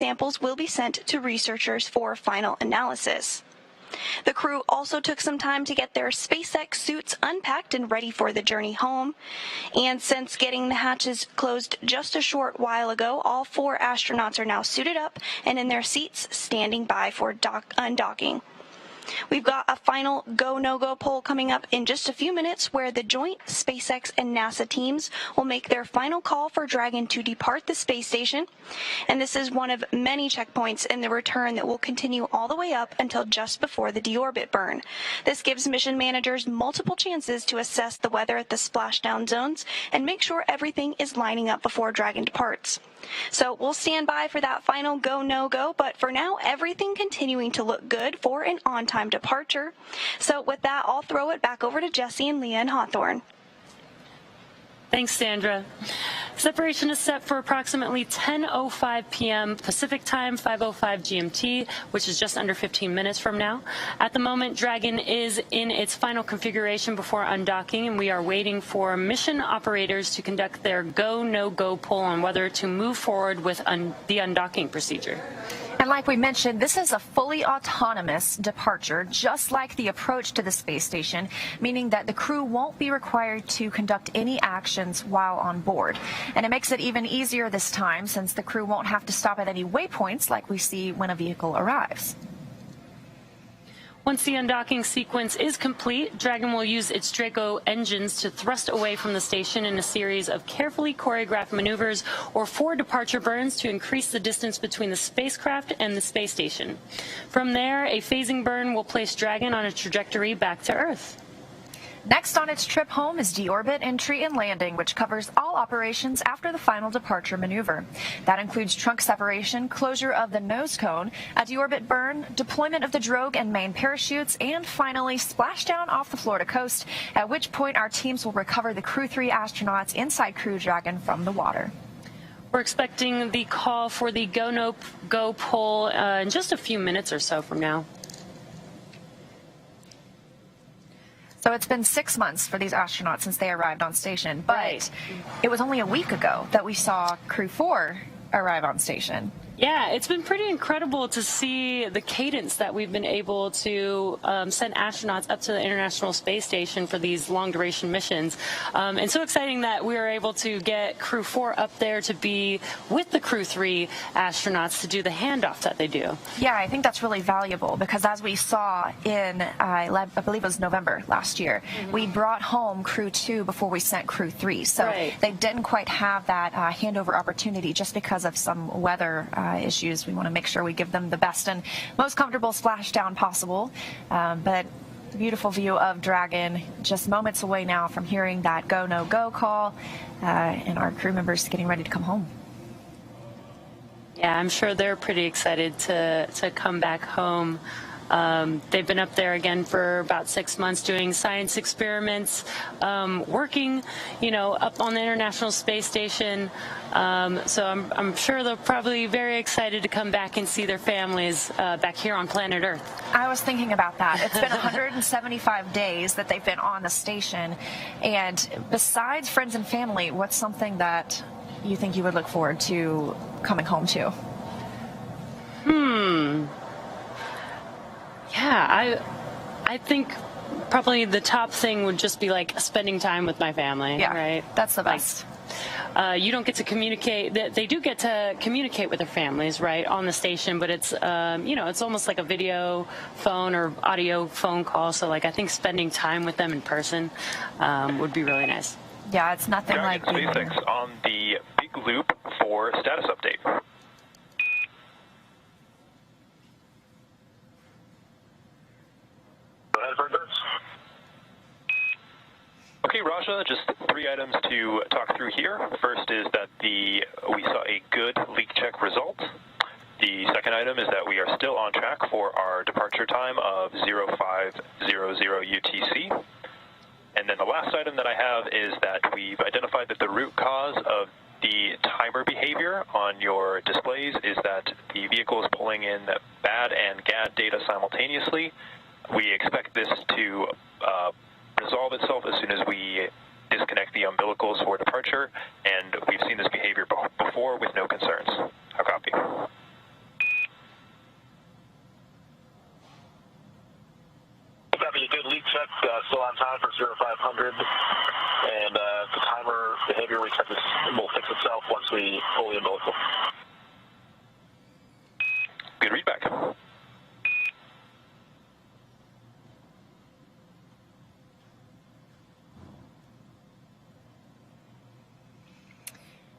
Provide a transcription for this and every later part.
samples will be sent to researchers for final analysis. The crew also took some time to get their SpaceX suits unpacked and ready for the journey home. And since getting the hatches closed just a short while ago, all 4 astronauts are now suited up and in their seats, standing by for undocking. We've got a final go, no-go poll coming up in just a few minutes where the joint SpaceX and NASA teams will make their final call for Dragon to depart the space station. And this is one of many checkpoints in the return that will continue all the way up until just before the deorbit burn. This gives mission managers multiple chances to assess the weather at the splashdown zones and make sure everything is lining up before Dragon departs. So we'll stand by for that final go, no-go, but for now, everything continuing to look good for an on-time departure. So with that, I'll throw it back over to Jesse and Leah and Hawthorne. Thanks, Sandra. Separation is set for approximately 10:05 p.m. Pacific Time, 5:05 GMT, which is just under 15 minutes from now. At the moment, Dragon is in its final configuration before undocking, and we are waiting for mission operators to conduct their go, no-go poll on whether to move forward with the undocking procedure. And like we mentioned, this is a fully autonomous departure, just like the approach to the space station, meaning that the crew won't be required to conduct any actions while on board. And it makes it even easier this time since the crew won't have to stop at any waypoints like we see when a vehicle arrives. Once the undocking sequence is complete, Dragon will use its Draco engines to thrust away from the station in a series of carefully choreographed maneuvers or 4 departure burns to increase the distance between the spacecraft and the space station. From there, a phasing burn will place Dragon on a trajectory back to Earth. Next on its trip home is deorbit, entry, and landing, which covers all operations after the final departure maneuver. That includes trunk separation, closure of the nose cone, a deorbit burn, deployment of the drogue and main parachutes, and finally splashdown off the Florida coast, at which point our teams will recover the Crew 3 astronauts inside Crew Dragon from the water. We're expecting the call for the go, no, go poll in just a few minutes or so from now. So it's been 6 months for these astronauts since they arrived on station, but It was only a week ago that we saw Crew 4 arrive on station. Yeah, it's been pretty incredible to see the cadence that we've been able to send astronauts up to the International Space Station for these long-duration missions. And so exciting that we were able to get Crew 4 up there to be with the Crew 3 astronauts to do the handoff that they do. Yeah, I think that's really valuable because as we saw in, I believe it was November last year, we brought home Crew 2 before we sent Crew 3. So they didn't quite have that handover opportunity just because of some weather issues. We want to make sure we give them the best and most comfortable splashdown possible. But beautiful view of Dragon, just moments away now from hearing that go, no, go call, and our crew members getting ready to come home. Yeah, I'm sure they're pretty excited to come back home. They've been up there again for about 6 months doing science experiments, working, up on the International Space Station. So I'm sure they're probably very excited to come back and see their families back here on planet Earth. I was thinking about that. It's been 175 days that they've been on the station. And besides friends and family, what's something that you think you would look forward to coming home to? Yeah, I think probably the top thing would just be like spending time with my family. Yeah, right? That's the best. You don't get to communicate. They do get to communicate with their families, right, on the station, but it's it's almost like a video phone or audio phone call. So I think spending time with them in person would be really nice. Yeah, it's nothing like SpaceX on the big loop for status update. Go ahead, Bernard. Okay, Raja, just 3 items to talk through here. The first is that we saw a good leak check result. The second item is that we are still on track for our departure time of 0500 UTC. And then the last item that I have is that we've identified that the root cause of the timer behavior on your displays is that the vehicle is pulling in BAD and GAD data simultaneously. We expect this to resolve itself as soon as we disconnect the umbilicals for departure, and we've seen this behavior before with no concerns. How copy? check, still on time for 0500, and the timer behavior reset will fix itself once we pull the umbilical. Good readback.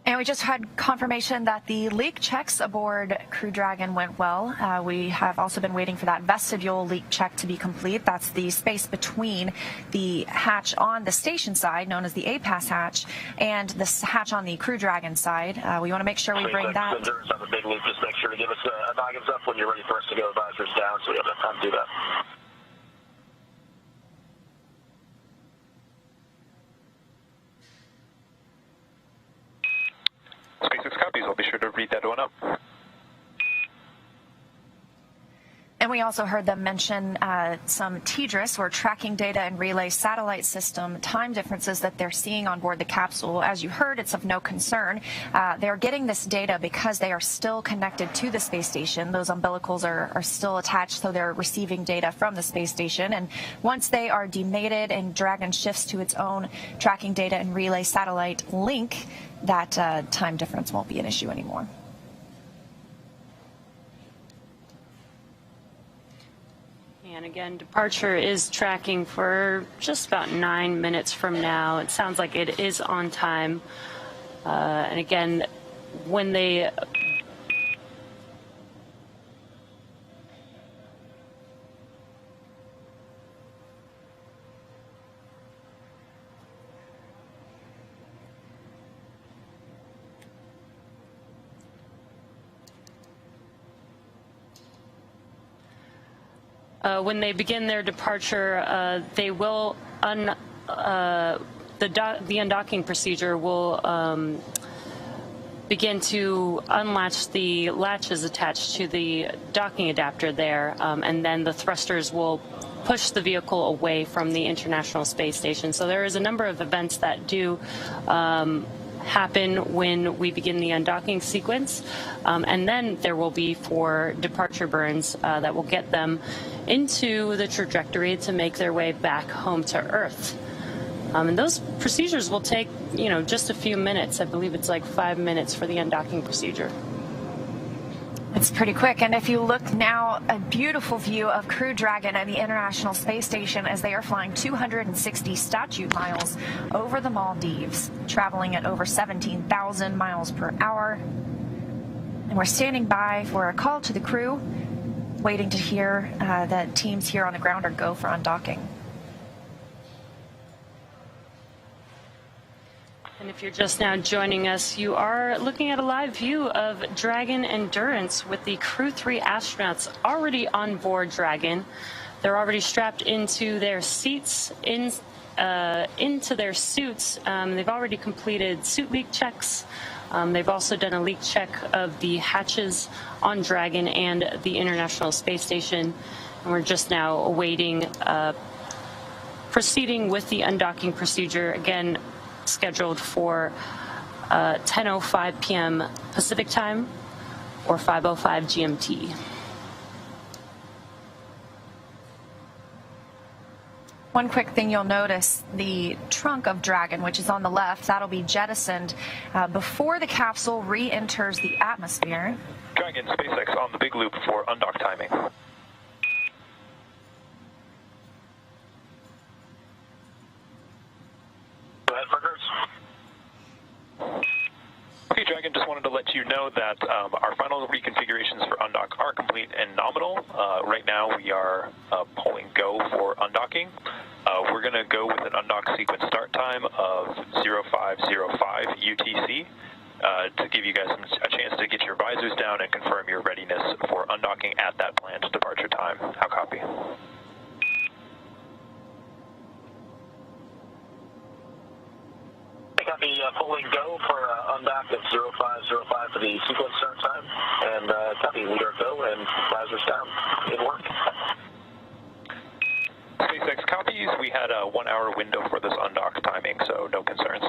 And we just had confirmation that the leak checks aboard Crew Dragon went well. We have also been waiting for that vestibule leak check to be complete. That's the space between the hatch on the station side, known as the A-Pass hatch, and the hatch on the Crew Dragon side. We want to make sure we bring that. Endurance on the big loop. Just make sure to give us a noggins up when you're ready for us to go advisors down, so we have enough time to do that. SpaceX copies. I'll be sure to read that one up. And we also heard them mention some TDRS, or Tracking Data and Relay Satellite System, time differences that they're seeing on board the capsule. As you heard, it's of no concern. They're getting this data because they are still connected to the space station. Those umbilicals are still attached, so they're receiving data from the space station. And once they are demated and Dragon shifts to its own Tracking Data and Relay Satellite link, that time difference won't be an issue anymore. And again, departure is tracking for just about 9 minutes from now. It sounds like it is on time. And again, when they begin their departure, they will the undocking procedure will begin to unlatch the latches attached to the docking adapter there, and then the thrusters will push the vehicle away from the International Space Station. So there is a number of events that do happen when we begin the undocking sequence, and then there will be 4 departure burns that will get them into the trajectory to make their way back home to Earth. And those procedures will take, just a few minutes. I believe it's like 5 minutes for the undocking procedure. It's pretty quick. And if you look now, a beautiful view of Crew Dragon and the International Space Station as they are flying 260 statute miles over the Maldives, traveling at over 17,000 miles per hour. And we're standing by for a call to the crew, waiting to hear that teams here on the ground are go for undocking. And if you're just now joining us, you are looking at a live view of Dragon Endurance with the Crew 3 astronauts already on board Dragon. They're already strapped into their seats, into their suits. They've already completed suit leak checks. They've also done a leak check of the hatches on Dragon and the International Space Station. And we're just now awaiting proceeding with the undocking procedure, again, scheduled for 10:05 p.m. Pacific time or 5:05 GMT. One quick thing you'll notice, the trunk of Dragon, which is on the left, that'll be jettisoned before the capsule re-enters the atmosphere. Dragon, SpaceX on the big loop for undock timing. Go ahead, Markers. Okay, Dragon, just wanted to let you know that our final reconfigurations for undock are complete and nominal. Right now we are pulling go for undocking. We're going to go with an undock sequence start time of 0505 UTC to give you guys a chance to get your visors down and confirm your readiness for undocking at that planned departure time. How copy? Copy, pulling go for undock at 0505 for the sequence start time, and copy, we are go and visors down in work. SpaceX copies. We had a 1-hour window for this undock timing, so no concerns.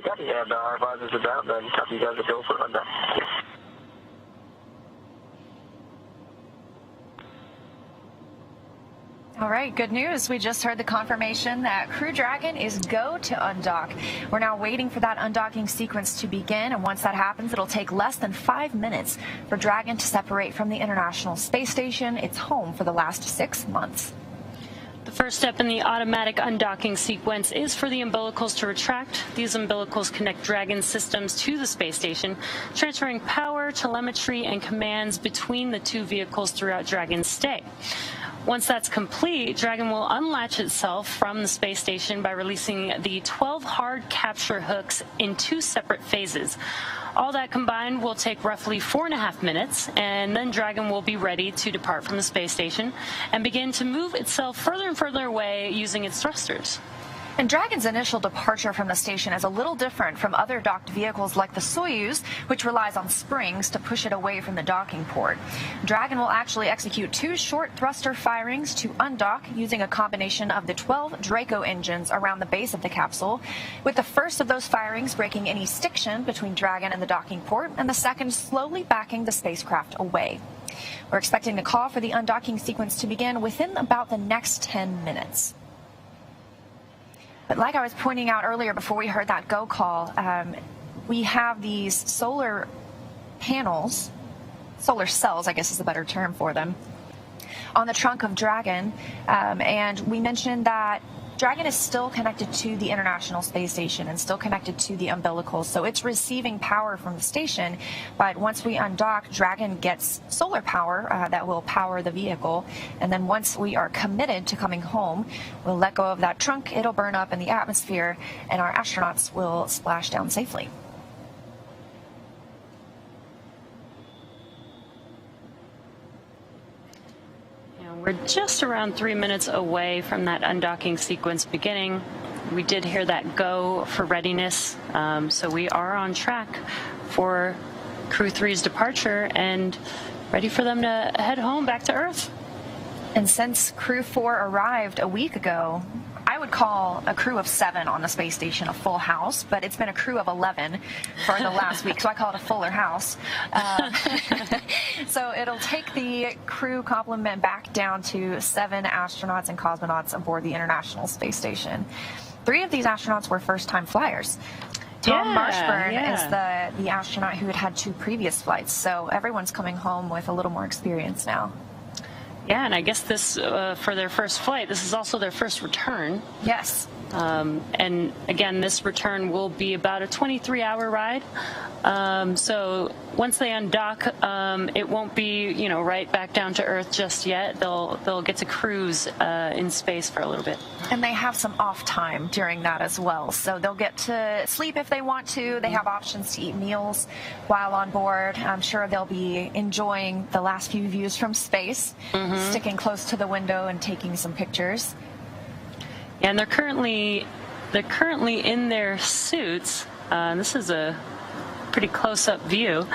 Copy, and our visors are down, then copy, you guys are go for undock. All right, good news. We just heard the confirmation that Crew Dragon is go to undock. We're now waiting for that undocking sequence to begin, and once that happens, it'll take less than 5 minutes for Dragon to separate from the International Space Station, its home for the last 6 months. The first step in the automatic undocking sequence is for the umbilicals to retract. These umbilicals connect Dragon systems to the space station, transferring power, telemetry, and commands between the two vehicles throughout Dragon's stay. Once that's complete, Dragon will unlatch itself from the space station by releasing the 12 hard capture hooks in 2 separate phases. All that combined will take roughly 4.5 minutes, and then Dragon will be ready to depart from the space station and begin to move itself further and further away using its thrusters. And Dragon's initial departure from the station is a little different from other docked vehicles like the Soyuz, which relies on springs to push it away from the docking port. Dragon will actually execute 2 short thruster firings to undock using a combination of the 12 Draco engines around the base of the capsule, with the first of those firings breaking any stiction between Dragon and the docking port, and the second slowly backing the spacecraft away. We're expecting the call for the undocking sequence to begin within about the next 10 minutes. But like I was pointing out earlier before we heard that go call, we have these solar panels, solar cells, I guess is a better term for them, on the trunk of Dragon. And we mentioned that Dragon is still connected to the International Space Station and still connected to the umbilicals, so it's receiving power from the station. But once we undock, Dragon gets solar power that will power the vehicle, and then once we are committed to coming home, we'll let go of that trunk, it'll burn up in the atmosphere, and our astronauts will splash down safely. We're just around 3 minutes away from that undocking sequence beginning. We did hear that go for readiness, so we are on track for Crew 3's departure and ready for them to head home back to Earth. And since Crew 4 arrived a week ago, I would call a crew of 7 on the space station a full house, but it's been a crew of 11 for the last week, so I call it a fuller house. So it'll take the crew complement back down to 7 astronauts and cosmonauts aboard the International Space Station. 3 of these astronauts were first-time flyers. Tom Marshburn is the astronaut who had 2 previous flights, so everyone's coming home with a little more experience now. Yeah, and I guess this, for their first flight, this is also their first return. Yes. And again, this return will be about a 23-hour ride. So once they undock, it won't be, right back down to Earth just yet. They'll get to cruise in space for a little bit. And they have some off time during that as well. So they'll get to sleep if they want to. They have options to eat meals while on board. I'm sure they'll be enjoying the last few views from space, sticking close to the window and taking some pictures. And they're currently in their suits. This is a pretty close-up view.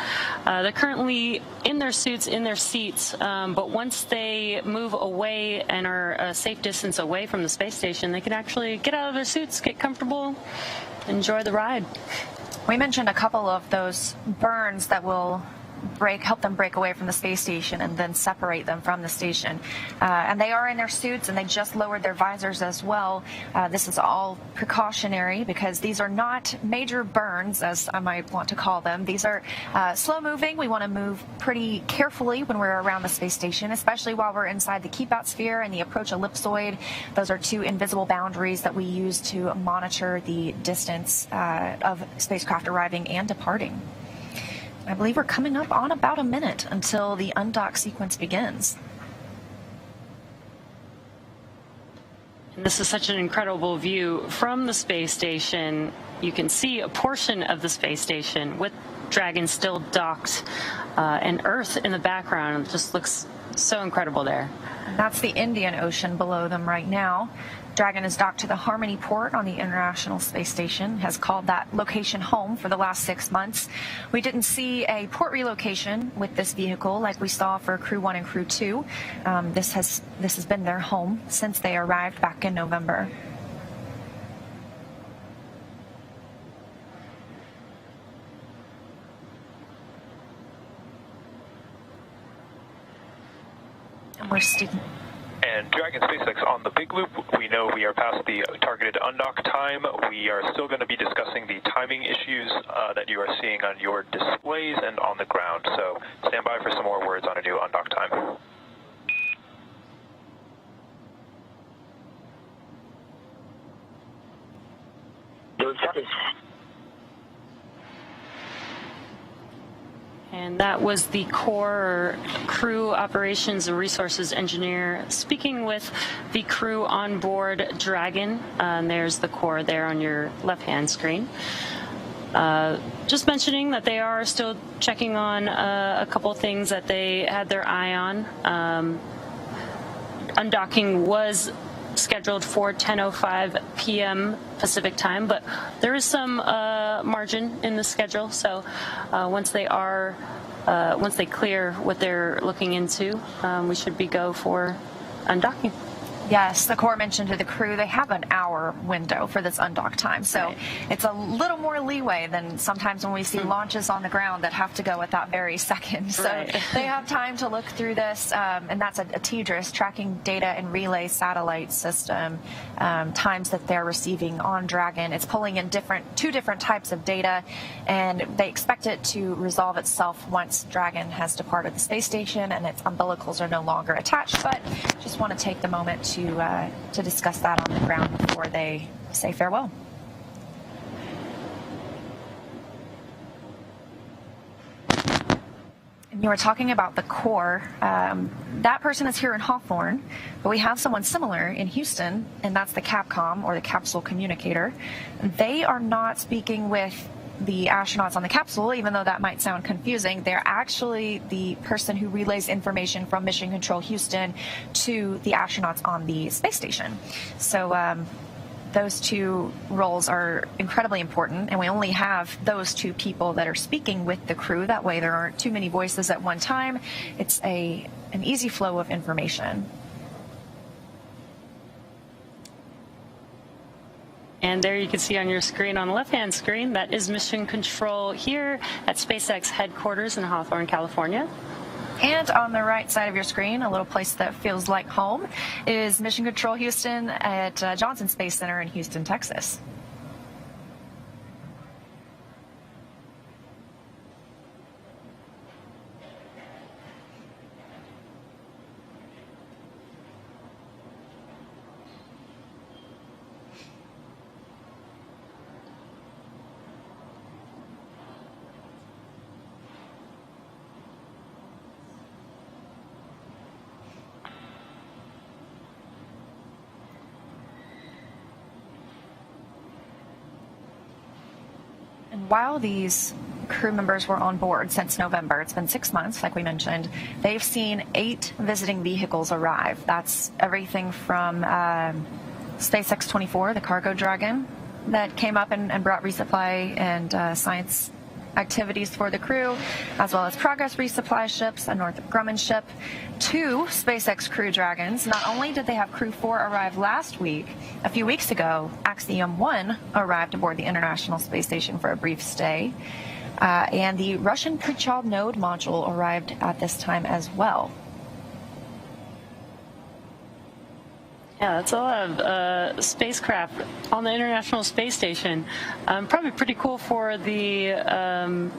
They're currently in their suits, in their seats, but once they move away and are a safe distance away from the space station, they can actually get out of their suits, get comfortable, enjoy the ride. We mentioned a couple of those burns that will help them break away from the space station and then separate them from the station. And they are in their suits, and they just lowered their visors as well. This is all precautionary because these are not major burns, as I might want to call them. These are slow moving. We want to move pretty carefully when we're around the space station, especially while we're inside the keep out sphere and the approach ellipsoid. Those are 2 invisible boundaries that we use to monitor the distance of spacecraft arriving and departing. I believe we're coming up on about a minute until the undock sequence begins. And this is such an incredible view from the space station. You can see a portion of the space station with Dragon still docked and Earth in the background. It just looks so incredible there. And that's the Indian Ocean below them right now. Dragon is docked to the Harmony port on the International Space Station, has called that location home for the last 6 months. We didn't see a port relocation with this vehicle like we saw for Crew 1 and Crew 2. This has been their home since they arrived back in November. And we're sticking. And Dragon SpaceX on the big loop, we know we are past the targeted undock time. We are still going to be discussing the timing issues that you are seeing on your displays and on the ground. So stand by for some more words on a new undock time. And that was the core crew operations and resources engineer speaking with the crew on board Dragon. And there's the core there on your left-hand screen. Just mentioning that they are still checking on a couple things that they had their eye on. Undocking was scheduled for 10:05 p.m. Pacific time, but there is some margin in the schedule. So once they clear what they're looking into, we should be go for undocking. Yes, the Corps mentioned to the crew they have an hour window for this undock time, so it's a little more leeway than sometimes when we see launches on the ground that have to go at that very second. So they have time to look through this, and that's a TDRS, tracking data and relay satellite system, times that they're receiving on Dragon. It's pulling in two different types of data, and they expect it to resolve itself once Dragon has departed the space station and its umbilicals are no longer attached. But just want to take the moment to discuss that on the ground before they say farewell. And you were talking about the core. That person is here in Hawthorne, but we have someone similar in Houston, and that's the Capcom, or the capsule communicator. They are not speaking with the astronauts on the capsule, even though that might sound confusing. They're actually the person who relays information from Mission Control Houston to the astronauts on the space station. So those two roles are incredibly important, and we only have those two people that are speaking with the crew. That way there aren't too many voices at one time. It's an easy flow of information. And there you can see on your screen, on the left-hand screen, that is Mission Control here at SpaceX headquarters in Hawthorne, California. And on the right side of your screen, a little place that feels like home, is Mission Control Houston at Johnson Space Center in Houston, Texas. While these crew members were on board since November, it's been 6 months, like we mentioned, they've seen 8 visiting vehicles arrive. That's everything from SpaceX-24, the cargo Dragon, that came up and brought resupply and science activities for the crew, as well as Progress resupply ships, a Northrop Grumman ship, 2 SpaceX Crew Dragons. Not only did they have Crew 4 arrive last week, a few weeks ago, Axiom 1 arrived aboard the International Space Station for a brief stay, and the Russian pre-child node module arrived at this time as well. Yeah, that's a lot of spacecraft on the International Space Station. Probably pretty cool for the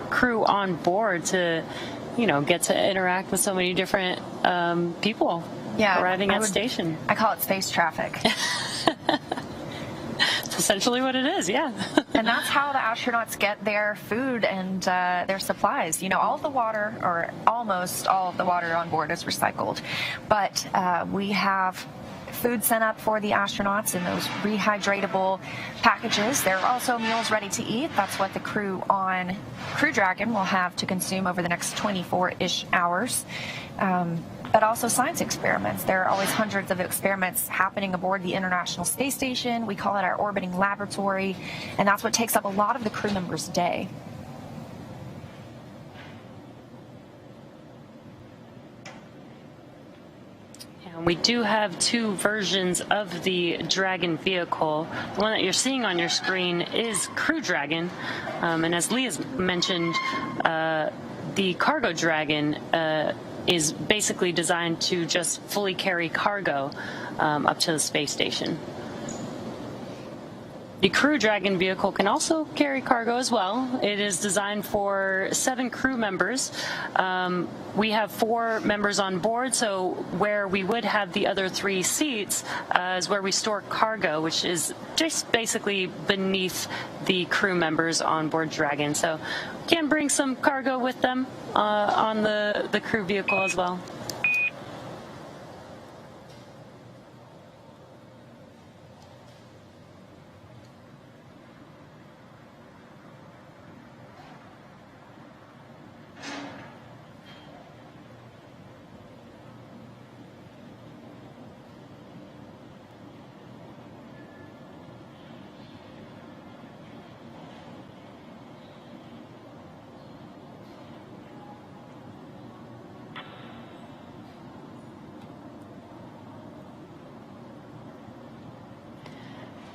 crew on board to, get to interact with so many different people arriving at station. I call it space traffic. It's essentially what it is, yeah. And that's how the astronauts get their food and their supplies. All of the water, or almost all of the water on board, is recycled. But we have food sent up for the astronauts in those rehydratable packages. There are also meals ready to eat. That's what the crew on Crew Dragon will have to consume over the next 24-ish hours. But also science experiments. There are always hundreds of experiments happening aboard the International Space Station. We call it our orbiting laboratory, and that's what takes up a lot of the crew members' day. And we do have 2 versions of the Dragon vehicle. The one that you're seeing on your screen is Crew Dragon, and as Lee has mentioned, the Cargo Dragon is basically designed to just fully carry cargo up to the space station. The Crew Dragon vehicle can also carry cargo as well. It is designed for 7 crew members. We have 4 members on board, so where we would have the other 3 seats is where we store cargo, which is just basically beneath the crew members on board Dragon. So we can bring some cargo with them on the crew vehicle as well.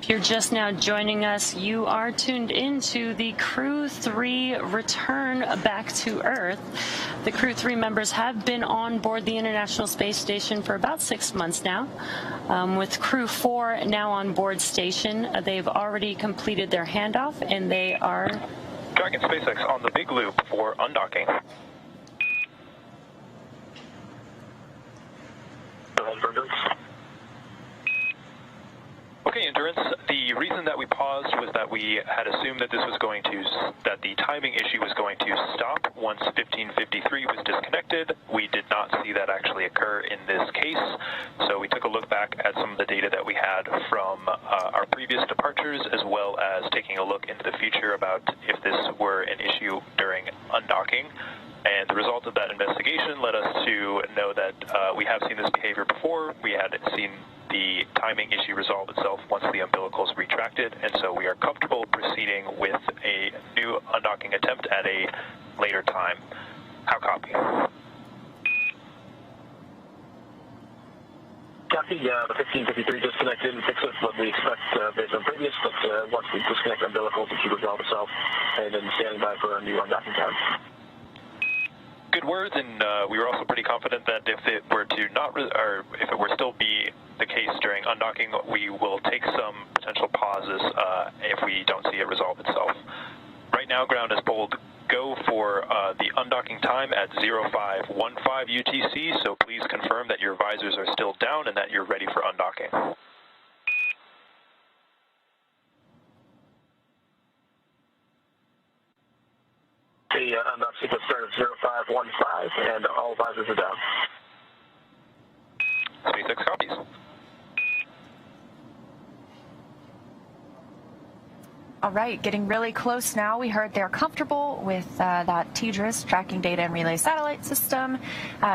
If you're just now joining us, you are tuned into the Crew 3 return back to Earth. The Crew 3 members have been on board the International Space Station for about 6 months now. With Crew 4 now on board station, they've already completed their handoff, and they are... Dragon SpaceX on the big loop for undocking. Okay, Endurance, the reason that we paused was that we had assumed that that the timing issue was going to stop once 1553 was disconnected. We did not see that actually occur in this case, so we took a look back at some of the data that we had from our previous departures, as well as taking a look into the future about if this were an issue during undocking. And the result of that investigation led us to know that we have seen this behavior before. We had seen the timing issue resolve itself once the umbilicals retracted, and so we are comfortable proceeding with a new undocking attempt at a later time. How copy? Copy, the 1553 disconnected and fix it what we expect based on previous, but once we disconnect umbilicals, it should resolve itself, and then standing by for a new undocking time. Good words, and we were also pretty confident that if it were to not, or if it were still be the case during undocking, we will take some potential pauses if we don't see it resolve itself. Right now, ground is bold go for the undocking time at 0515 UTC, so please confirm that your visors are still down and that you're ready for undocking. The undock sequence started at 0515, and all visors are down. SpaceX copies. All right, getting really close now. We heard they're comfortable with that TDRS, Tracking Data and Relay Satellite System,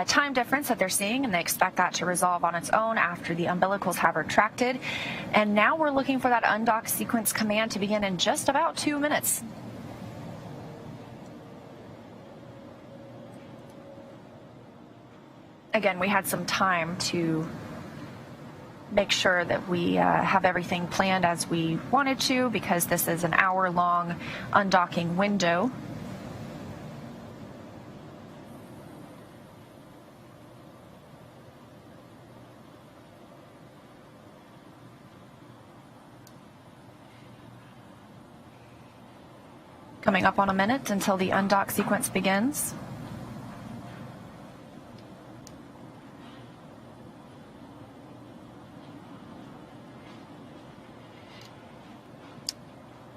time difference that they're seeing, and they expect that to resolve on its own after the umbilicals have retracted. And now we're looking for that undock sequence command to begin in just about 2 minutes. Again, we had some time to make sure that we have everything planned as we wanted to, because this is an hour-long undocking window. Coming up on a minute until the undock sequence begins.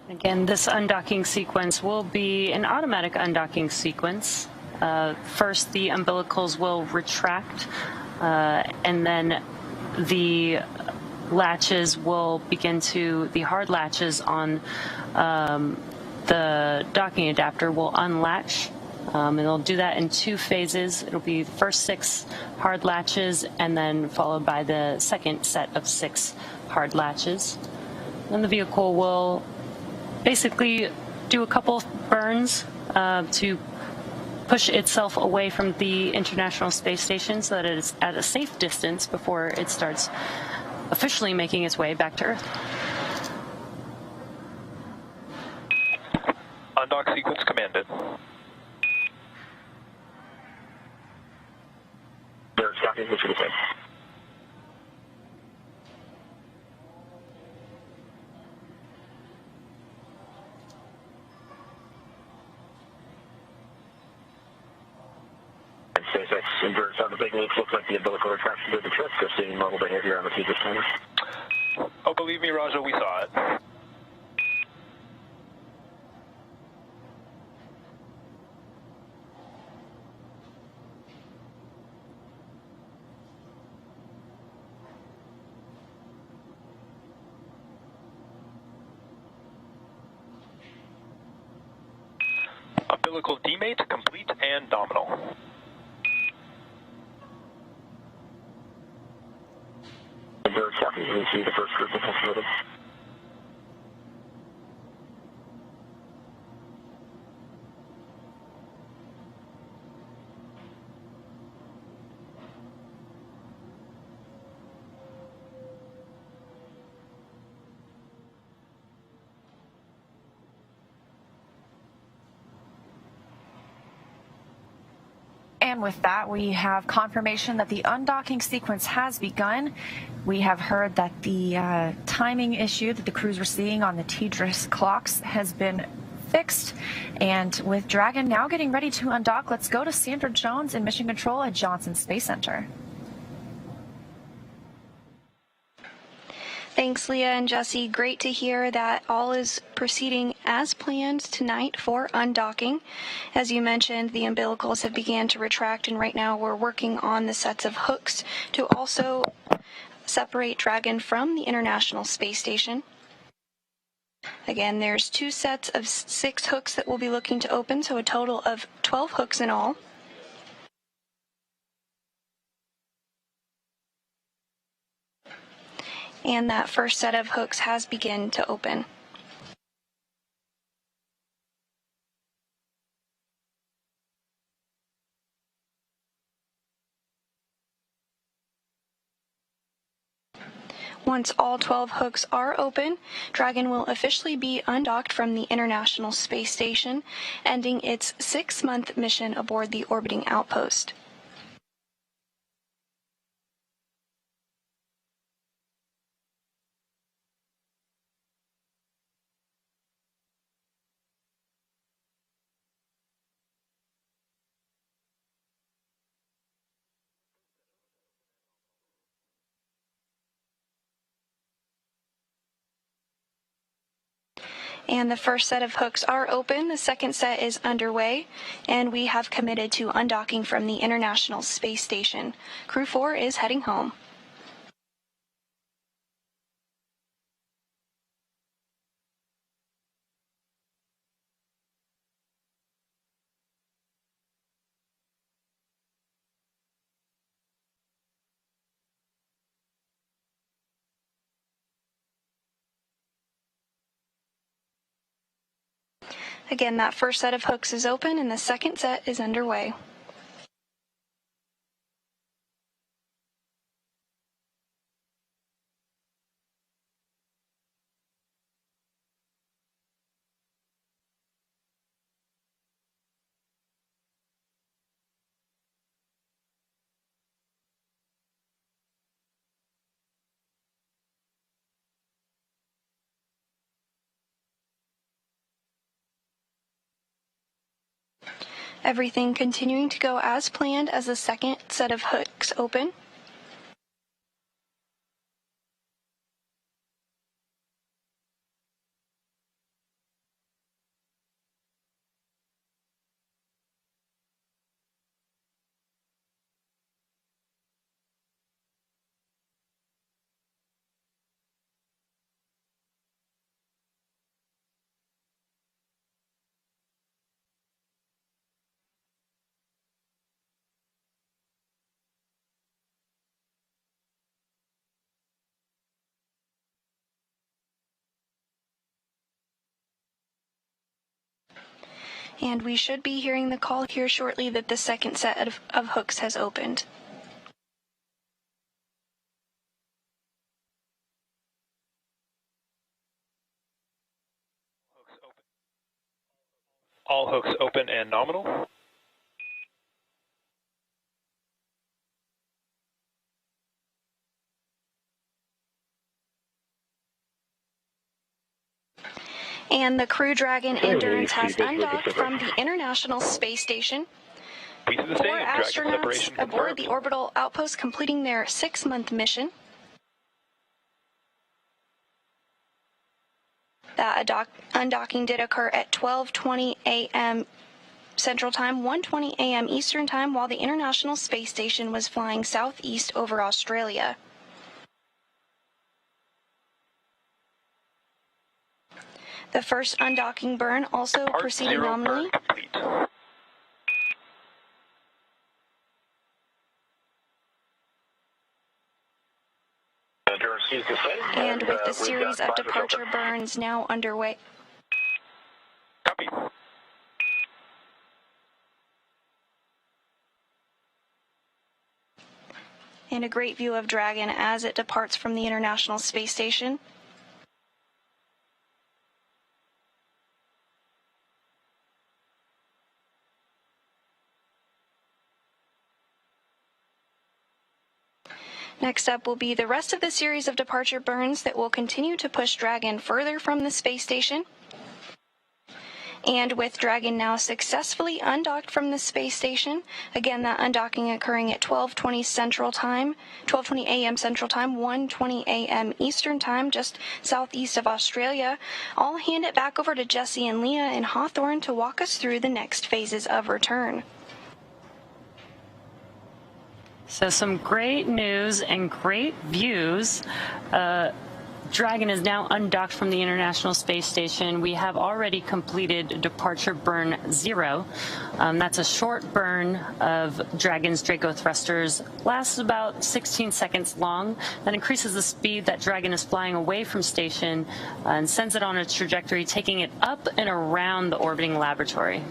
Again, this undocking sequence will be an automatic undocking sequence. First, the umbilicals will retract, and then the latches will begin to, the hard latches on the docking adapter will unlatch. And they'll do that in 2 phases. It'll be the first 6 hard latches, and then followed by the second set of 6 hard latches. Then the vehicle will basically do a couple burns to push itself away from the International Space Station so that it is at a safe distance before it starts officially making its way back to Earth. Undock sequence commanded. SpaceX inverts on the big loops look like the umbilical retraction did the trick. They're seeing normal behavior on the T timer. Oh, believe me, Raja, we saw it. Umbilical demate complete and nominal. Invert copy. We see the first group of transmitted. And with that, we have confirmation that the undocking sequence has begun. We have heard that the timing issue that the crews were seeing on the TDRS clocks has been fixed. And with Dragon now getting ready to undock, let's go to Sandra Jones in Mission Control at Johnson Space Center. Thanks, Leah and Jesse. Great to hear that all is proceeding as planned tonight for undocking. As you mentioned, the umbilicals have began to retract, and right now we're working on the sets of hooks to also separate Dragon from the International Space Station. Again, there's 2 sets of 6 hooks that we'll be looking to open, so a total of 12 hooks in all. And that first set of hooks has begun to open. Once all 12 hooks are open, Dragon will officially be undocked from the International Space Station, ending its 6-month mission aboard the orbiting outpost. And the first set of hooks are open, the second set is underway, and we have committed to undocking from the International Space Station. Crew 4 is heading home. Again, that first set of hooks is open and the second set is underway. Everything continuing to go as planned as the second set of hooks open. And we should be hearing the call here shortly that the second set of hooks has opened. All hooks open and nominal. And the Crew Dragon Endurance has undocked from the International Space Station. We see the Four same. Dragon astronauts separation aboard confirmed. the orbital outpost completing their 6-month mission. That undocking did occur at 12:20 a.m. Central Time, 1:20 a.m. Eastern Time, while the International Space Station was flying southeast over Australia. The first undocking burn also Part proceeded 0 nominally. burn complete. And with the series of departure burns now underway. Copy. And a great view of Dragon as it departs from the International Space Station. Next up will be the rest of the series of departure burns that will continue to push Dragon further from the space station. And with Dragon now successfully undocked from the space station, again that undocking occurring at 12:20 Central Time, 12:20 a.m. Central Time, 1:20 a.m. Eastern Time, just southeast of Australia, I'll hand it back over to Jesse and Leah in Hawthorne to walk us through the next phases of return. So some great news and great views. Dragon is now undocked from the International Space Station. We have already completed departure burn 0. That's a short burn of Dragon's Draco thrusters. Lasts about 16 seconds long. That increases the speed that Dragon is flying away from station and sends it on a trajectory, taking it up and around the orbiting laboratory.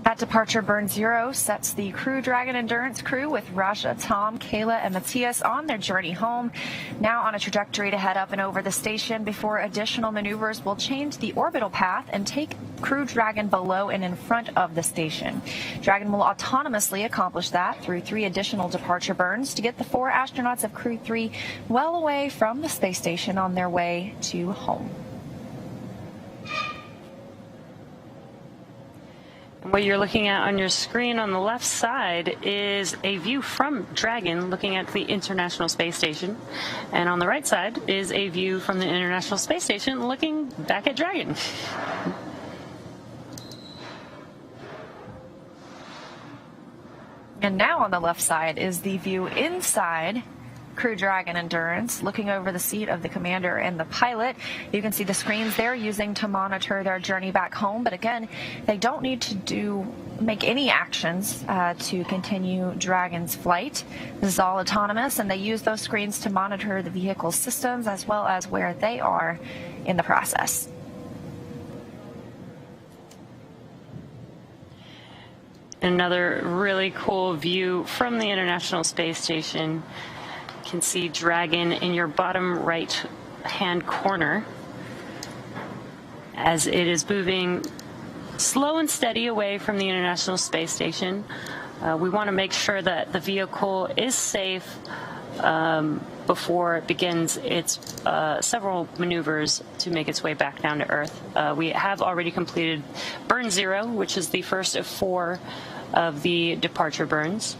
That departure burn 0 sets the Crew Dragon Endurance crew with Raja, Tom, Kayla, and Matthias on their journey home, now on a trajectory to head up and over the station before additional maneuvers will change the orbital path and take Crew Dragon below and in front of the station. Dragon will autonomously accomplish that through 3 additional departure burns to get the 4 astronauts of Crew 3 well away from the space station on their way to home. What you're looking at on your screen on the left side is a view from Dragon looking at the International Space Station. And on the right side is a view from the International Space Station looking back at Dragon. And now on the left side is the view inside Crew Dragon Endurance, looking over the seat of the commander and the pilot. You can see the screens they're using to monitor their journey back home, but again, they don't need to make any actions to continue Dragon's flight. This is all autonomous, and they use those screens to monitor the vehicle's systems as well as where they are in the process. Another really cool view from the International Space Station. You can see Dragon in your bottom right hand corner as it is moving slow and steady away from the International Space Station. We want to make sure that the vehicle is safe before it begins its several maneuvers to make its way back down to Earth. We have already completed burn 0, which is the first of 4 of the departure burns.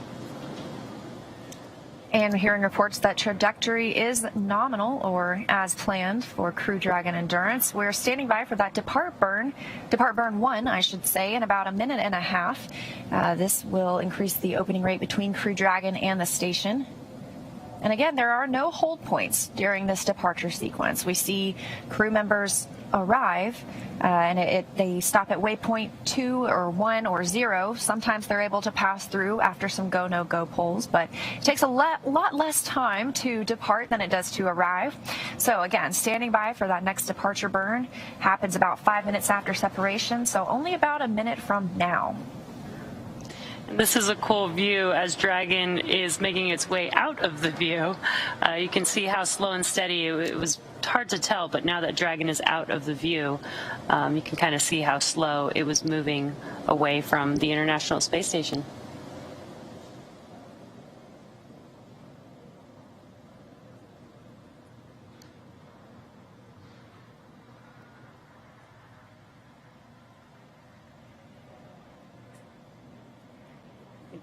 And we're hearing reports that trajectory is nominal or as planned for Crew Dragon Endurance. We're standing by for that depart burn 1, I should say, in about a minute and a half. This will increase the opening rate between Crew Dragon and the station. And again, there are no hold points during this departure sequence. We see crew members arrive and they stop at waypoint 2 or 1 or 0. Sometimes they're able to pass through after some go, no go polls, but it takes a lot less time to depart than it does to arrive. So again, standing by for that next departure burn happens about 5 minutes after separation, so only about a minute from now. This is a cool view as Dragon is making its way out of the view. You can see how slow and steady it was. Hard to tell, but now that Dragon is out of the view, you can kind of see how slow it was moving away from the International Space Station.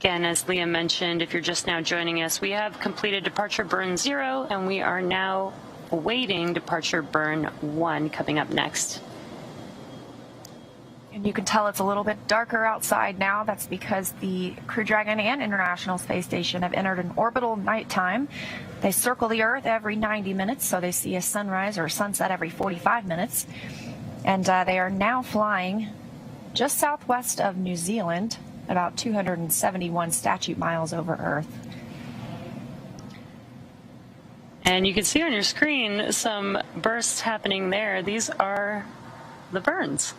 Again, as Leah mentioned, if you're just now joining us, we have completed departure burn 0, and we are now awaiting departure burn 1 coming up next. And you can tell it's a little bit darker outside now. That's because the Crew Dragon and International Space Station have entered an orbital nighttime. They circle the Earth every 90 minutes, so they see a sunrise or a sunset every 45 minutes. And they are now flying just southwest of New Zealand, about 271 statute miles over Earth. And you can see on your screen some bursts happening there. These are the burns.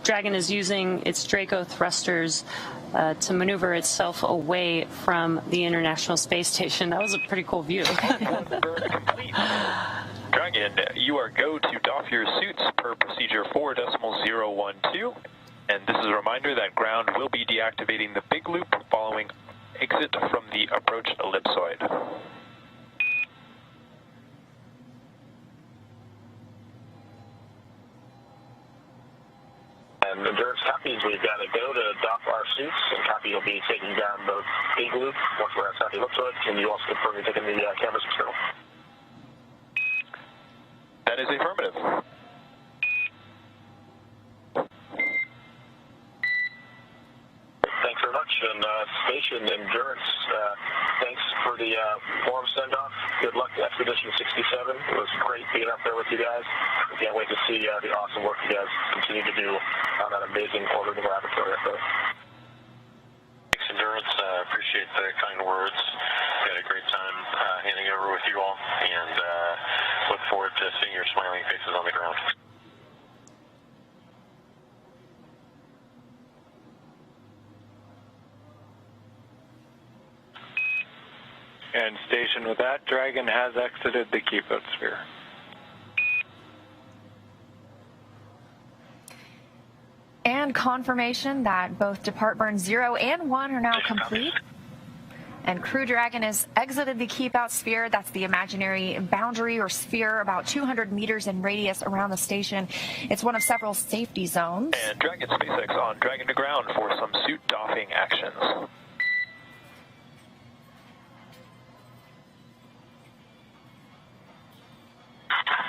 Dragon is using its Draco thrusters to maneuver itself away from the International Space Station. That was a pretty cool view. Burn complete. Dragon, you are go to doff your suits per procedure 4.012. And this is a reminder that ground will be deactivating the big loop following exit from the approach ellipsoid. And Endurance copies, we've got to go to dock our suits, and copy will be taking down the big loop once we're outside the ellipsoid. Can you also confirm you're taking the cameras external? That is affirmative. Thanks very much. And Station Endurance, thanks for the warm send-off. Good luck to Expedition 67. It was great being up there with you guys. We can't wait to see the awesome work you guys continue to do on that amazing orbiting laboratory up there. Thanks, Endurance. Appreciate the kind words. Had a great time handing over with you all, and look forward to seeing your smiling faces on the ground. And Station, with that, Dragon has exited the keep-out sphere. And confirmation that both Depart Burn 0 and 1 are now complete. And Crew Dragon has exited the keep-out sphere. That's the imaginary boundary or sphere about 200 meters in radius around the station. It's one of several safety zones. And Dragon SpaceX on Dragon to ground for some suit doffing actions.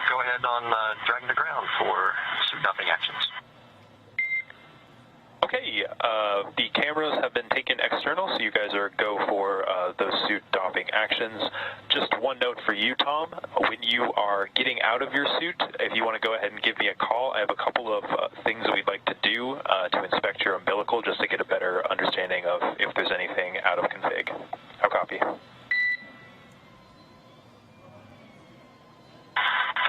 Go ahead on Dragon to ground for suit doffing actions. Okay, the cameras have been taken external, so you guys are go for those suit doffing actions. Just one note for you, Tom. When you are getting out of your suit, if you want to go ahead and give me a call, I have a couple of things that we'd like to do to inspect your umbilical, just to get a better understanding of if there's anything out of config. I'll copy.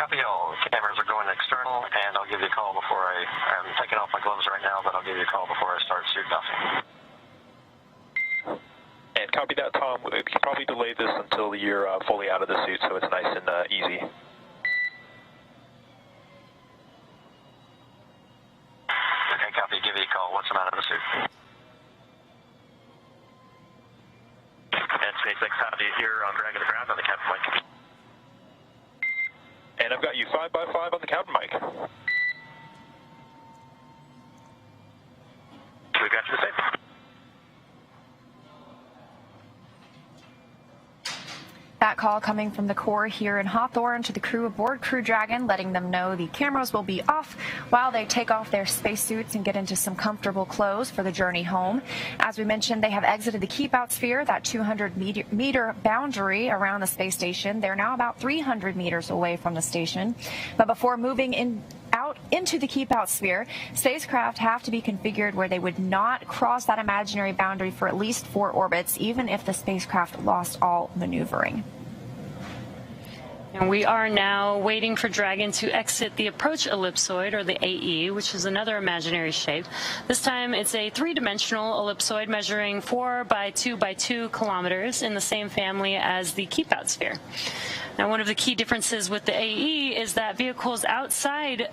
Copy all. Cameras are going external, and I'll give you a call before I'm taking off my gloves right now, but I'll give you a call before I start suit doffing. And copy that, Tom. We can probably delay this until you're fully out of the suit, so it's nice and easy. Okay, copy. Give you a call once I'm out of the suit. And SpaceX, how do you hear on Dragon to ground on the captain mic? And I've got you 5x5 on the captain mic. We've got you the same. That call coming from the Corps here in Hawthorne to the crew aboard Crew Dragon, letting them know the cameras will be off while they take off their spacesuits and get into some comfortable clothes for the journey home. As we mentioned, they have exited the keep-out sphere, that 200-meter boundary around the space station. They're now about 300 meters away from the station. But before moving out into the keep-out sphere, spacecraft have to be configured where they would not cross that imaginary boundary for at least 4 orbits, even if the spacecraft lost all maneuvering. And we are now waiting for Dragon to exit the approach ellipsoid, or the AE, which is another imaginary shape. This time it's a 3-dimensional ellipsoid measuring 4 by 2 by 2 kilometers in the same family as the keep-out sphere. Now, one of the key differences with the AE is that vehicles outside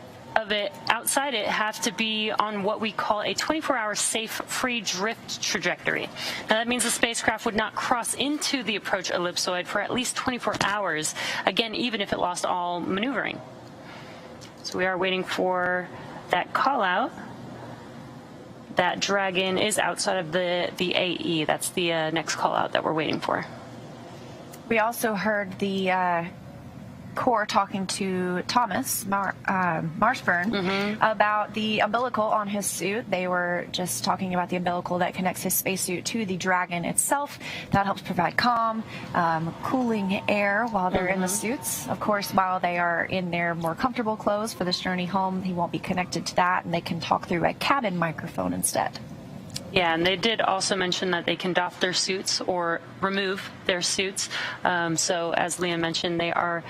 it have to be on what we call a 24-hour safe free drift trajectory. Now, that means the spacecraft would not cross into the approach ellipsoid for at least 24 hours, again, even if it lost all maneuvering. So we are waiting for that call out. that Dragon is outside of the AE. That's the next call out that we're waiting for. We also heard the Corps talking to Thomas Marshburn about the umbilical on his suit. They were just talking about the umbilical that connects his spacesuit to the Dragon itself. That helps provide calm, cooling air while they're in the suits. Of course, while they are in their more comfortable clothes for this journey home, he won't be connected to that, and they can talk through a cabin microphone instead. Yeah, and they did also mention that they can doff their suits or remove their suits. So as Leah mentioned, they are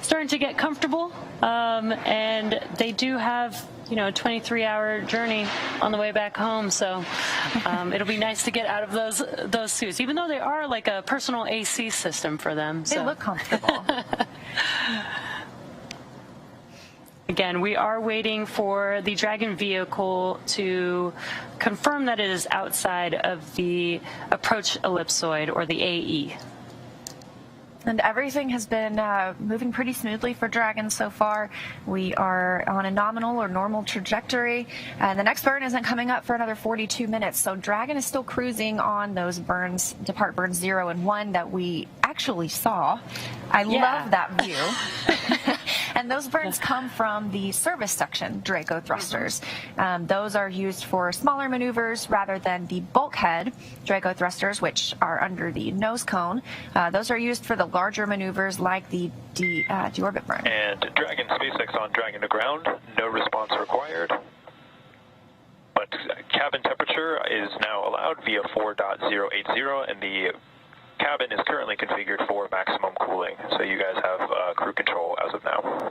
starting to get comfortable, and they do have, a 23-hour journey on the way back home. So it'll be nice to get out of those suits, even though they are like a personal AC system for them. They look comfortable. Again, we are waiting for the Dragon vehicle to confirm that it is outside of the approach ellipsoid, or the AE. And everything has been moving pretty smoothly for Dragon so far. We are on a nominal or normal trajectory, and the next burn isn't coming up for another 42 minutes. So Dragon is still cruising on those burns, depart burns 0 and 1 that we actually saw. I love that view. And those burns come from the service section Draco thrusters. Those are used for smaller maneuvers rather than the bulkhead Draco thrusters, which are under the nose cone. Those are used for the larger maneuvers like the deorbit burn. And Dragon SpaceX on Dragon to ground, no response required. But cabin temperature is now allowed via 4.080, and the cabin is currently configured for maximum cooling, so you guys have crew control as of now.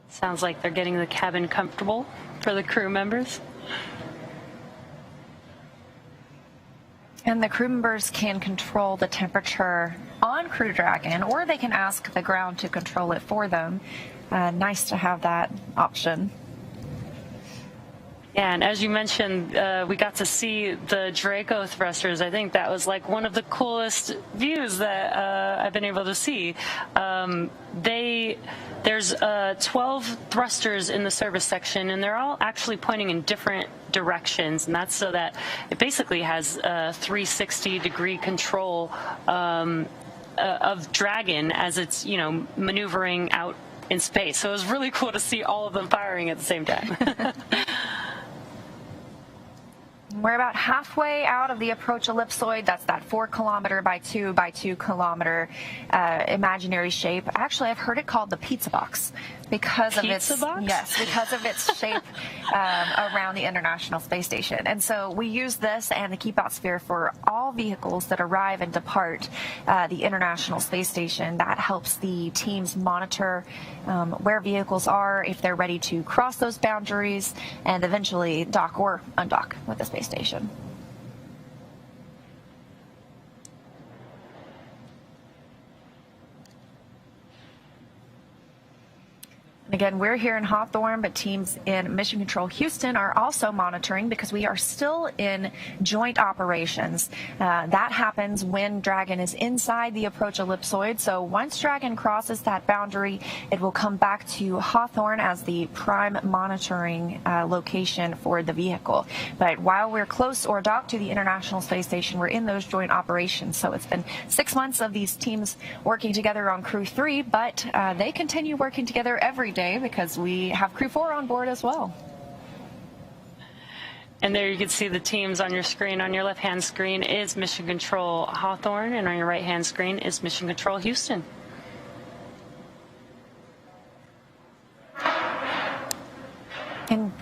Sounds like they're getting the cabin comfortable for the crew members. And the crew members can control the temperature on Crew Dragon, or they can ask the ground to control it for them. Nice to have that option. Yeah, and as you mentioned, we got to see the Draco thrusters. I think that was like one of the coolest views that I've been able to see. There's 12 thrusters in the service section, and they're all actually pointing in different directions, and that's so that it basically has 360-degree control of Dragon as it's, maneuvering out in space. So it was really cool to see all of them firing at the same time. We're about halfway out of the approach ellipsoid. That's that 4 kilometer by 2 by 2 kilometer imaginary shape. Actually, I've heard it called the pizza box because of its shape around the International Space Station. And so we use this and the keep out sphere for all vehicles that arrive and depart the International Space Station. That helps the teams monitor where vehicles are, if they're ready to cross those boundaries, and eventually dock or undock with the space station. And again, we're here in Hawthorne, but teams in Mission Control Houston are also monitoring because we are still in joint operations. That happens when Dragon is inside the approach ellipsoid. So once Dragon crosses that boundary, it will come back to Hawthorne as the prime monitoring location for the vehicle. But while we're close or docked to the International Space Station, we're in those joint operations. So it's been 6 months of these teams working together on Crew 3, but they continue working together every day because we have Crew 4 on board as well. And there you can see the teams on your screen. On your left-hand screen is Mission Control Hawthorne, and on your right-hand screen is Mission Control Houston. And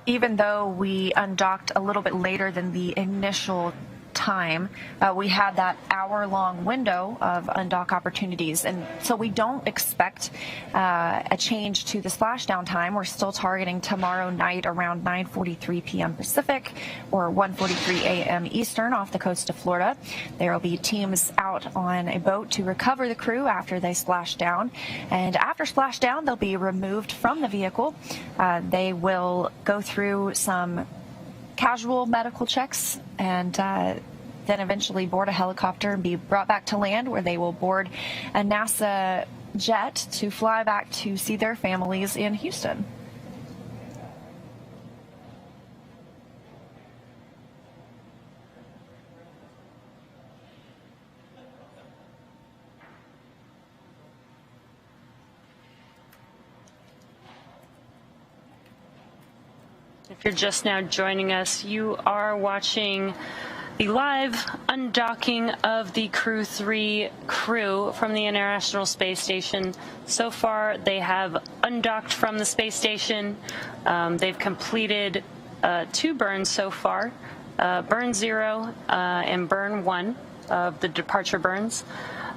even though we undocked a little bit later than the initial time, we had that hour-long window of undock opportunities, and so we don't expect a change to the splashdown time. We're still targeting tomorrow night around 9:43 p.m. Pacific or 1:43 a.m. Eastern off the coast of Florida. There will be teams out on a boat to recover the crew after they splash down, and after splashdown they'll be removed from the vehicle. They will go through some casual medical checks and then eventually board a helicopter and be brought back to land, where they will board a NASA jet to fly back to see their families in Houston. If you're just now joining us, you are watching the live undocking of the Crew 3 crew from the International Space Station. So far, they have undocked from the space station. They've completed 2 burns so far, burn 0 and burn 1 of the departure burns.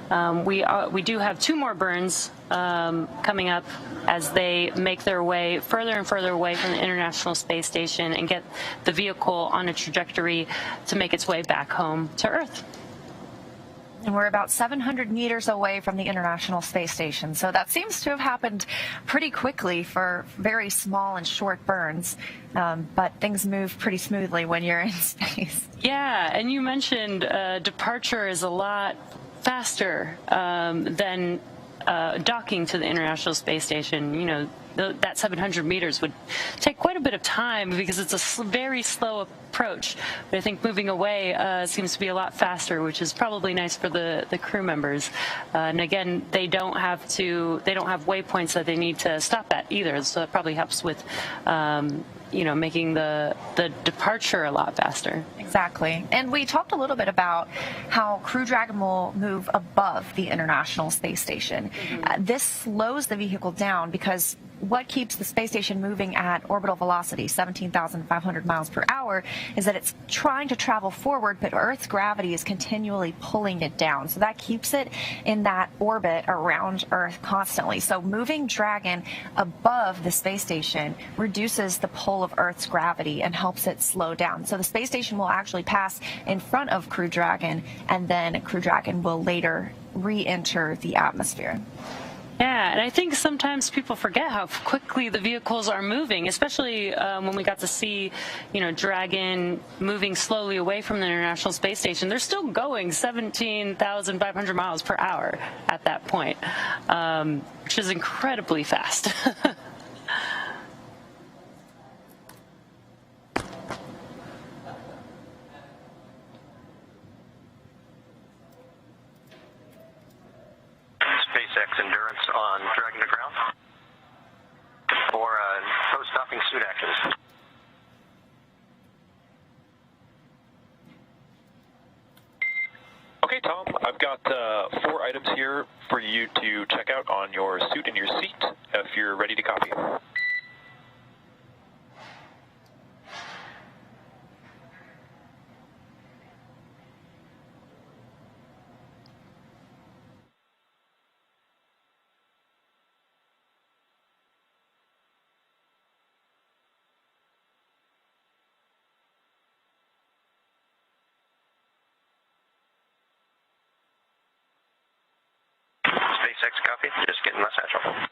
We do have 2 more burns coming up as they make their way further and further away from the International Space Station and get the vehicle on a trajectory to make its way back home to Earth. And we're about 700 meters away from the International Space Station, so that seems to have happened pretty quickly for very small and short burns, but things move pretty smoothly when you're in space. Yeah, and you mentioned departure is a lot faster than docking to the International Space Station. You know, that 700 meters would take quite a bit of time because it's a very slow approach. But I think moving away seems to be a lot faster, which is probably nice for the crew members. And again, they don't have waypoints that they need to stop at either. So it probably helps with making the departure a lot faster. Exactly. And we talked a little bit about how Crew Dragon will move above the International Space Station. This slows the vehicle down because what keeps the space station moving at orbital velocity, 17,500 miles per hour, is that it's trying to travel forward, but Earth's gravity is continually pulling it down. So that keeps it in that orbit around Earth constantly. So moving Dragon above the space station reduces the pull of Earth's gravity and helps it slow down. So the space station will actually pass in front of Crew Dragon, and then Crew Dragon will later re-enter the atmosphere. Yeah, and I think sometimes people forget how quickly the vehicles are moving, especially when we got to see, Dragon moving slowly away from the International Space Station. They're still going 17,500 miles per hour at that point, which is incredibly fast. SpaceX Endurance on Dragon to ground for post-docking suit actions. Okay, Tom, I've got 4 items here for you to check out on your suit and your seat if you're ready to copy. SpaceX copy, just getting my satchel.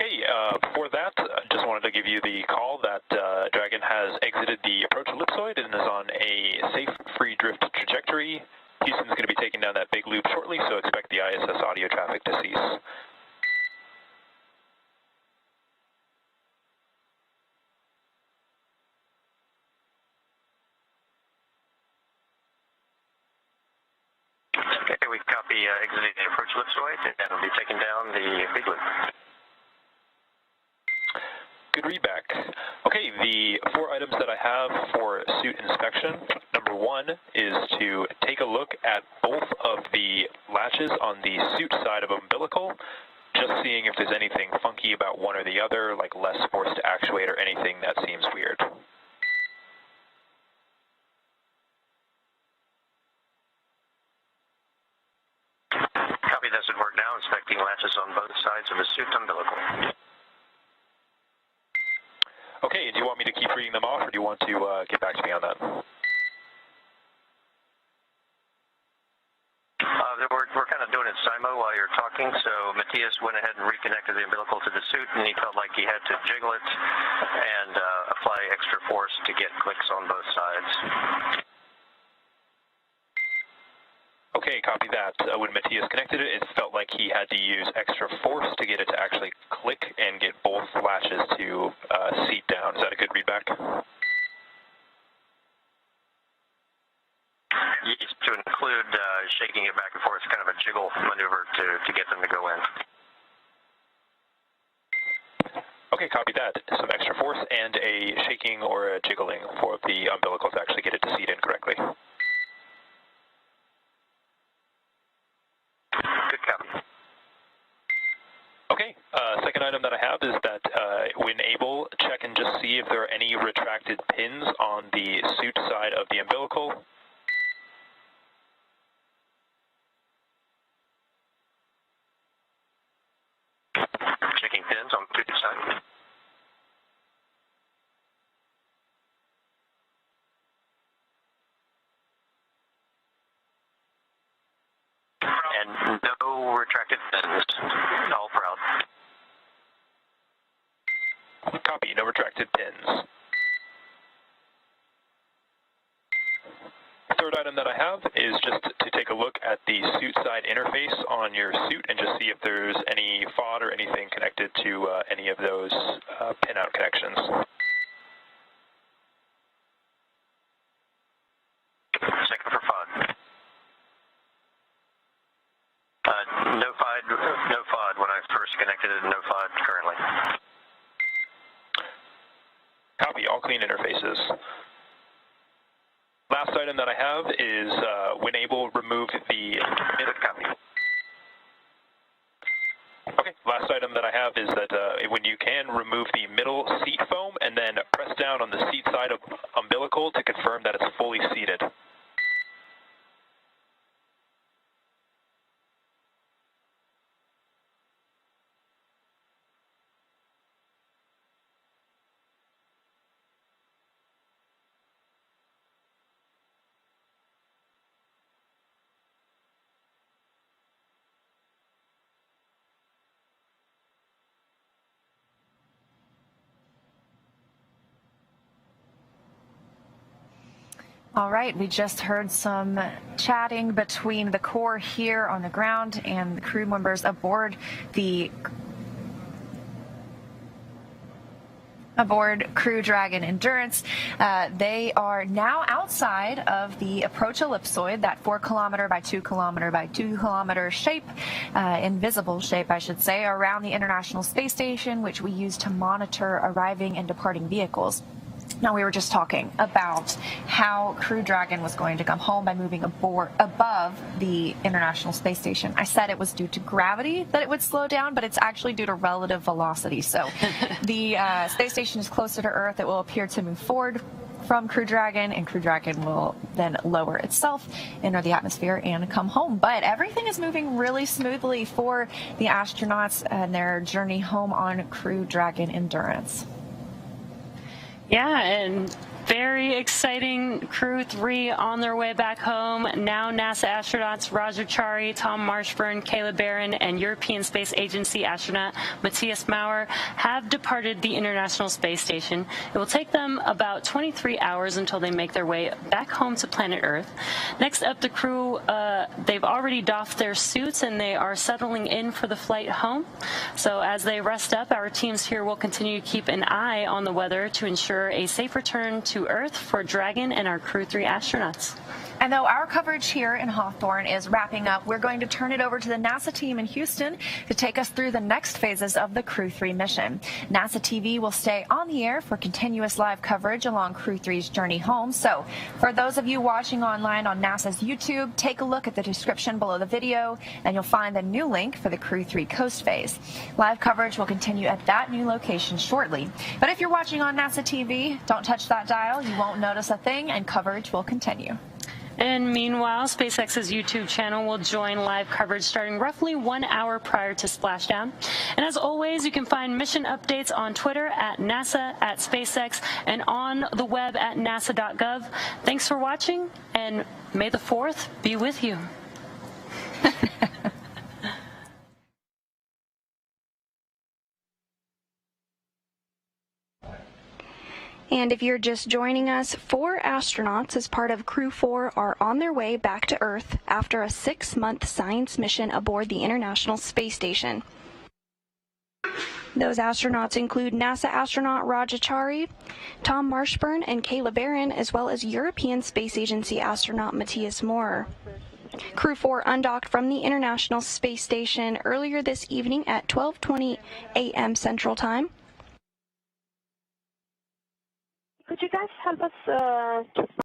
Okay, before that, just wanted to give you the call that Dragon has exited the approach ellipsoid and is on a safe free drift trajectory. Houston's going to be taking down that big loop shortly, so expect the ISS audio traffic to cease. Okay, we copy exiting the approach ellipsoid, and we'll be taking down the big loop. Good readback. Okay, the 4 items that I have for suit inspection. Number 1 is to take a look at both of the latches on the suit side of umbilical, just seeing if there's anything funky about one or the other, like less force to actuate or anything that seems weird. Copy, that should work now, inspecting latches on both sides of the suit umbilical. Okay, do you want me to keep reading them off, or do you want to get back to me on that? We're kind of doing it simo while you're talking, so Matthias went ahead and reconnected the umbilical to the suit, and he felt like he had to jiggle it and apply extra force to get clicks on both sides. Okay, copy that. When Matthias connected it, it felt like he had to use extra force to get it to actually click and get both latches to seat down. Is that a good readback? Yes, to include shaking it back and forth, kind of a jiggle maneuver to get them to go in. Okay, copy that. Some extra force and a shaking or a jiggling for the umbilical to actually get it to seat in correctly. Good copy. Okay, second item that I have is that when able, check and just see if there are any retracted pins on the suit side of the umbilical. Checking pins on the side. And no retracted pins. All proud. Copy, no retracted pins. Third item that I have is just to take a look at the suit side interface on your suit and just see if there's any FOD or anything connected to any of those pinout connections. Second for FOD. No FOD when I first connected it, no FOD currently. Copy, all clean interfaces. Last item that I have is, when able, remove the... Copy. Okay, last item that I have is that when you can, remove the middle seat foam and then press down on the seat side of umbilical to confirm that it's fully seated. All right, we just heard some chatting between the Corps here on the ground and the crew members aboard Crew Dragon Endurance. They are now outside of the approach ellipsoid, that 4 kilometer by 2 kilometer by 2 kilometer shape, invisible shape, I should say, around the International Space Station, which we use to monitor arriving and departing vehicles. Now, we were just talking about how Crew Dragon was going to come home by moving above the International Space Station. I said it was due to gravity that it would slow down, but it's actually due to relative velocity. So the space station is closer to Earth. It will appear to move forward from Crew Dragon, and Crew Dragon will then lower itself, enter the atmosphere, and come home. But everything is moving really smoothly for the astronauts and their journey home on Crew Dragon Endurance. Yeah, and Very exciting. Crew 3 on their way back home. Now NASA astronauts Roger Chari, Tom Marshburn, Caleb Barron, and European Space Agency astronaut Matthias Maurer have departed the International Space Station. It will take them about 23 hours until they make their way back home to planet Earth. Next up, the crew, they've already doffed their suits and they are settling in for the flight home. So as they rest up, our teams here will continue to keep an eye on the weather to ensure a safe return to Earth for Dragon and our Crew 3 astronauts. And though our coverage here in Hawthorne is wrapping up, we're going to turn it over to the NASA team in Houston to take us through the next phases of the Crew 3 mission. NASA TV will stay on the air for continuous live coverage along Crew 3's journey home. So for those of you watching online on NASA's YouTube, take a look at the description below the video and you'll find the new link for the Crew 3 coast phase. Live coverage will continue at that new location shortly. But if you're watching on NASA TV, don't touch that dial. You won't notice a thing and coverage will continue. And meanwhile, SpaceX's YouTube channel will join live coverage starting roughly 1 hour prior to splashdown. And as always, you can find mission updates on Twitter at NASA, at SpaceX, and on the web at nasa.gov. Thanks for watching, and may the 4th be with you. And if you're just joining us, 4 astronauts as part of Crew 4 are on their way back to Earth after a 6-month science mission aboard the International Space Station. Those astronauts include NASA astronaut Roger Chari, Tom Marshburn, and Caleb Barron, as well as European Space Agency astronaut Matthias Maurer. Crew 4 undocked from the International Space Station earlier this evening at 12:20 a.m. Central Time. Could you guys help us